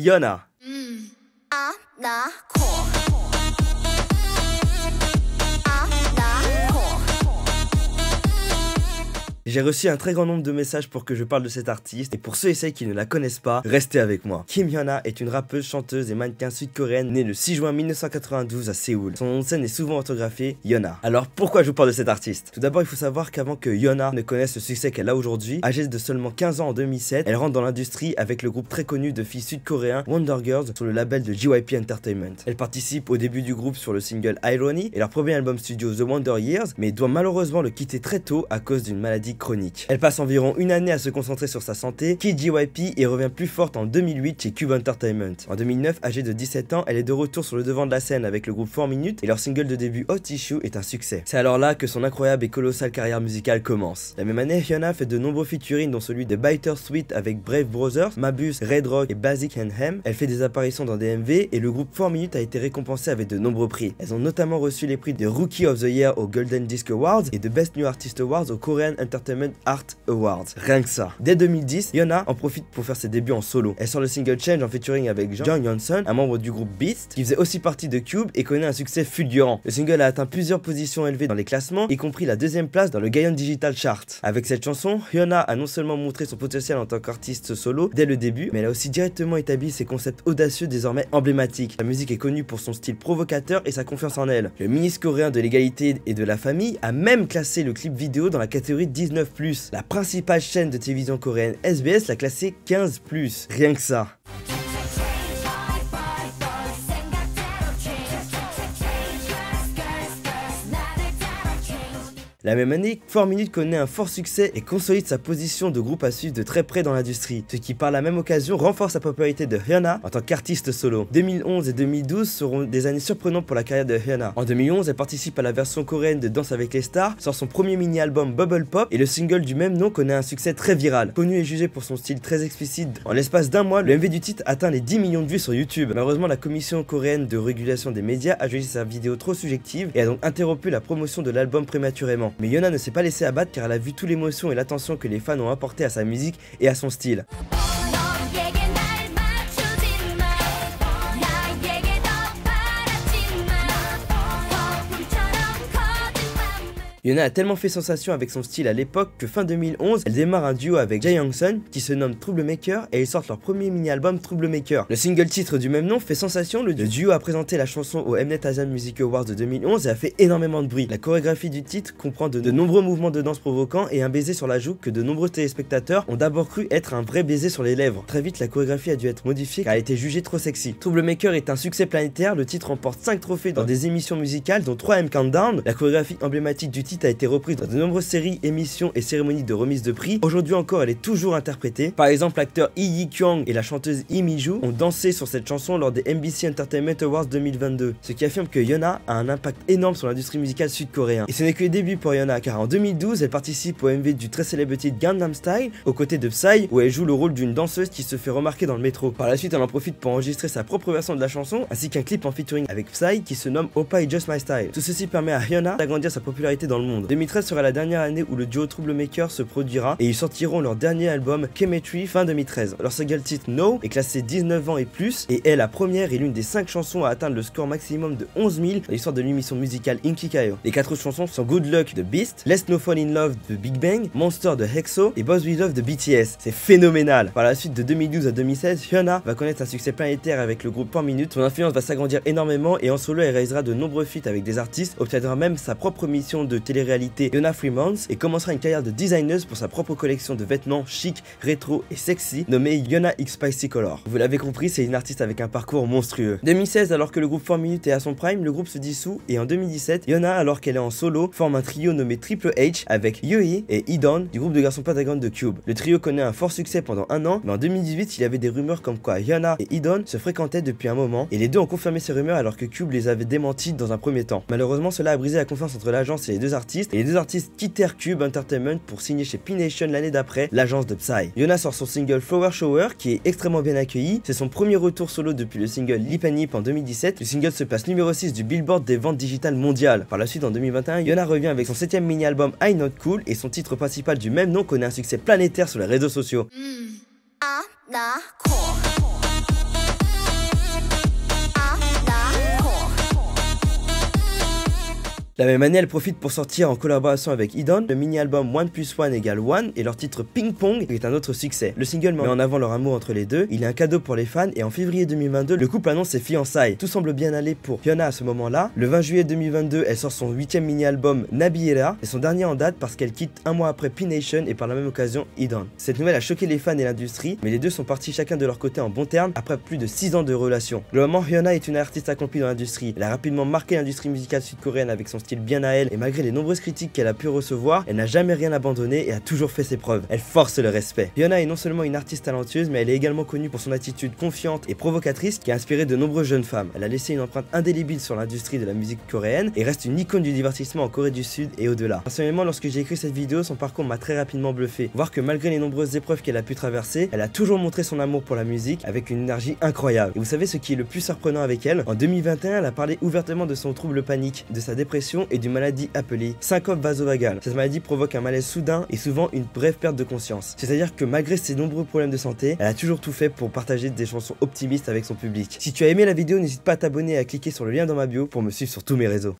Hyuna. J'ai reçu un très grand nombre de messages pour que je parle de cet artiste, et pour ceux et celles qui ne la connaissent pas, restez avec moi. Kim Hyuna est une rappeuse, chanteuse et mannequin sud-coréenne née le 6 juin 1992 à Séoul. Son nom de scène est souvent orthographié Hyuna. Alors pourquoi je vous parle de cet artiste? Tout d'abord, il faut savoir qu'avant que Hyuna ne connaisse le succès qu'elle a aujourd'hui, âgée de seulement 15 ans en 2007, elle rentre dans l'industrie avec le groupe très connu de filles sud-coréens Wonder Girls sur le label de JYP Entertainment. Elle participe au début du groupe sur le single Irony et leur premier album studio The Wonder Years, mais doit malheureusement le quitter très tôt à cause d'une maladie chronique. Elle passe environ une année à se concentrer sur sa santé, quitte JYP et revient plus forte en 2008 chez Cube Entertainment. En 2009, âgée de 17 ans, elle est de retour sur le devant de la scène avec le groupe 4 Minutes et leur single de début Hot Tissue est un succès. C'est alors là que son incroyable et colossale carrière musicale commence. La même année, Hyuna fait de nombreux featuring dont celui de Bittersweet avec Brave Brothers, Mabus, Red Rock et Basic and Hem. Elle fait des apparitions dans DMV et le groupe 4 Minutes a été récompensé avec de nombreux prix. Elles ont notamment reçu les prix de Rookie of the Year au Golden Disc Awards et de Best New Artist Awards au Korean Entertainment Art Awards. Rien que ça. Dès 2010, Hyuna en profite pour faire ses débuts en solo. Elle sort le single Change en featuring avec Jung Yeonsun, un membre du groupe Beast, qui faisait aussi partie de Cube et connaît un succès fulgurant. Le single a atteint plusieurs positions élevées dans les classements, y compris la deuxième place dans le Gaon Digital Chart. Avec cette chanson, Hyuna a non seulement montré son potentiel en tant qu'artiste solo dès le début, mais elle a aussi directement établi ses concepts audacieux désormais emblématiques. Sa musique est connue pour son style provocateur et sa confiance en elle. Le ministre coréen de l'égalité et de la famille a même classé le clip vidéo dans la catégorie 19+. La principale chaîne de télévision coréenne SBS l'a classé 15+. Rien que ça. La même année, 4 Minutes connaît un fort succès et consolide sa position de groupe à suivre de très près dans l'industrie, ce qui par la même occasion renforce la popularité de Hyuna en tant qu'artiste solo. 2011 et 2012 seront des années surprenantes pour la carrière de Hyuna. En 2011, elle participe à la version coréenne de Danse avec les stars, sort son premier mini-album Bubble Pop et le single du même nom connaît un succès très viral. Connu et jugé pour son style très explicite, en l'espace d'un mois, le MV du titre atteint les 10 millions de vues sur YouTube. Malheureusement, la commission coréenne de régulation des médias a jugé sa vidéo trop subjective et a donc interrompu la promotion de l'album prématurément. Mais Hyuna ne s'est pas laissé abattre car elle a vu toute l'émotion et l'attention que les fans ont apporté à sa musique et à son style. Hyuna a tellement fait sensation avec son style à l'époque que fin 2011, elle démarre un duo avec Jae Young-sun qui se nomme Troublemaker et ils sortent leur premier mini-album Troublemaker. Le single titre du même nom fait sensation, le duo a présenté la chanson au Mnet Asian Music Awards de 2011 et a fait énormément de bruit. La chorégraphie du titre comprend de nombreux mouvements de danse provocants et un baiser sur la joue que de nombreux téléspectateurs ont d'abord cru être un vrai baiser sur les lèvres. Très vite, la chorégraphie a dû être modifiée car elle a été jugée trop sexy. Troublemaker est un succès planétaire, le titre remporte 5 trophées dans des émissions musicales dont 3 M Countdown. La chorégraphie emblématique du titre a été reprise dans de nombreuses séries, émissions et cérémonies de remise de prix. Aujourd'hui encore, elle est toujours interprétée. Par exemple, l'acteur Lee Yi-kyung et la chanteuse Lee Mi-ju ont dansé sur cette chanson lors des MBC Entertainment Awards 2022, ce qui affirme que Hyuna a un impact énorme sur l'industrie musicale sud-coréenne. Et ce n'est que le début pour Hyuna, car en 2012, elle participe au MV du très célèbre titre Gangnam Style, aux côtés de Psy, où elle joue le rôle d'une danseuse qui se fait remarquer dans le métro. Par la suite, elle en profite pour enregistrer sa propre version de la chanson, ainsi qu'un clip en featuring avec Psy qui se nomme Oppa is Just My Style. Tout ceci permet à Hyuna d'agrandir sa popularité dans le monde. 2013 sera la dernière année où le duo Troublemaker se produira et ils sortiront leur dernier album Chemistry fin 2013. Leur single titre No est classé 19 ans et plus et est la première et l'une des 5 chansons à atteindre le score maximum de 11 000 dans l'histoire de l'émission musicale Inkikayo. Les 4 autres chansons sont Good Luck de Beast, Let's No Fall in Love de Big Bang, Monster de EXO et Boys We Love de BTS. C'est phénoménal. Par la suite, de 2012 à 2016, Hyuna va connaître un succès planétaire avec le groupe 4 Minutes. Son influence va s'agrandir énormément et en solo elle réalisera de nombreux feats avec des artistes, obtiendra même sa propre mission de télé-réalité Hyuna 3 Months et commencera une carrière de designeuse pour sa propre collection de vêtements chic, rétro et sexy nommée Hyuna X Spicy Color. Vous l'avez compris, c'est une artiste avec un parcours monstrueux. 2016, alors que le groupe 4 Minutes est à son prime, le groupe se dissout et en 2017, Hyuna, alors qu'elle est en solo, forme un trio nommé Triple H avec Yui et Idon du groupe de garçons Pentagon de Cube. Le trio connaît un fort succès pendant un an, mais en 2018, il y avait des rumeurs comme quoi Hyuna et Idon se fréquentaient depuis un moment et les deux ont confirmé ces rumeurs alors que Cube les avait démenties dans un premier temps. Malheureusement, cela a brisé la confiance entre l'agence et les deux artistes quittèrent Cube Entertainment pour signer chez P-Nation l'année d'après, l'agence de Psy. Hyuna sort son single Flower Shower qui est extrêmement bien accueilli. C'est son premier retour solo depuis le single Lip and Hip en 2017. Le single se place numéro 6 du Billboard des ventes digitales mondiales. Par la suite, en 2021, Hyuna revient avec son 7ème mini-album I Not Cool et son titre principal du même nom connaît un succès planétaire sur les réseaux sociaux. La même année, elle profite pour sortir en collaboration avec Idon le mini-album 1+1=1 et leur titre Ping Pong est un autre succès. Le single met en avant leur amour entre les deux, il est un cadeau pour les fans et en février 2022, le couple annonce ses fiançailles. Tout semble bien aller pour Hyuna à ce moment-là. Le 20 juillet 2022, elle sort son 8ème mini-album Nabihira et son dernier en date parce qu'elle quitte un mois après P-Nation et par la même occasion Idon. Cette nouvelle a choqué les fans et l'industrie, mais les deux sont partis chacun de leur côté en bons termes après plus de 6 ans de relation. Globalement, Hyuna est une artiste accomplie dans l'industrie. Elle a rapidement marqué l'industrie musicale sud-coréenne avec son style bien à elle et malgré les nombreuses critiques qu'elle a pu recevoir, elle n'a jamais rien abandonné et a toujours fait ses preuves. Elle force le respect. Hyuna est non seulement une artiste talentueuse, mais elle est également connue pour son attitude confiante et provocatrice qui a inspiré de nombreuses jeunes femmes. Elle a laissé une empreinte indélébile sur l'industrie de la musique coréenne et reste une icône du divertissement en Corée du Sud et au-delà. Personnellement, lorsque j'ai écrit cette vidéo, son parcours m'a très rapidement bluffé. Voir que malgré les nombreuses épreuves qu'elle a pu traverser, elle a toujours montré son amour pour la musique avec une énergie incroyable. Et vous savez ce qui est le plus surprenant avec elle? En 2021, elle a parlé ouvertement de son trouble panique, de sa dépression et d'une maladie appelée syncope vasovagale. Cette maladie provoque un malaise soudain et souvent une brève perte de conscience. C'est-à-dire que malgré ses nombreux problèmes de santé, elle a toujours tout fait pour partager des chansons optimistes avec son public. Si tu as aimé la vidéo, n'hésite pas à t'abonner et à cliquer sur le lien dans ma bio pour me suivre sur tous mes réseaux.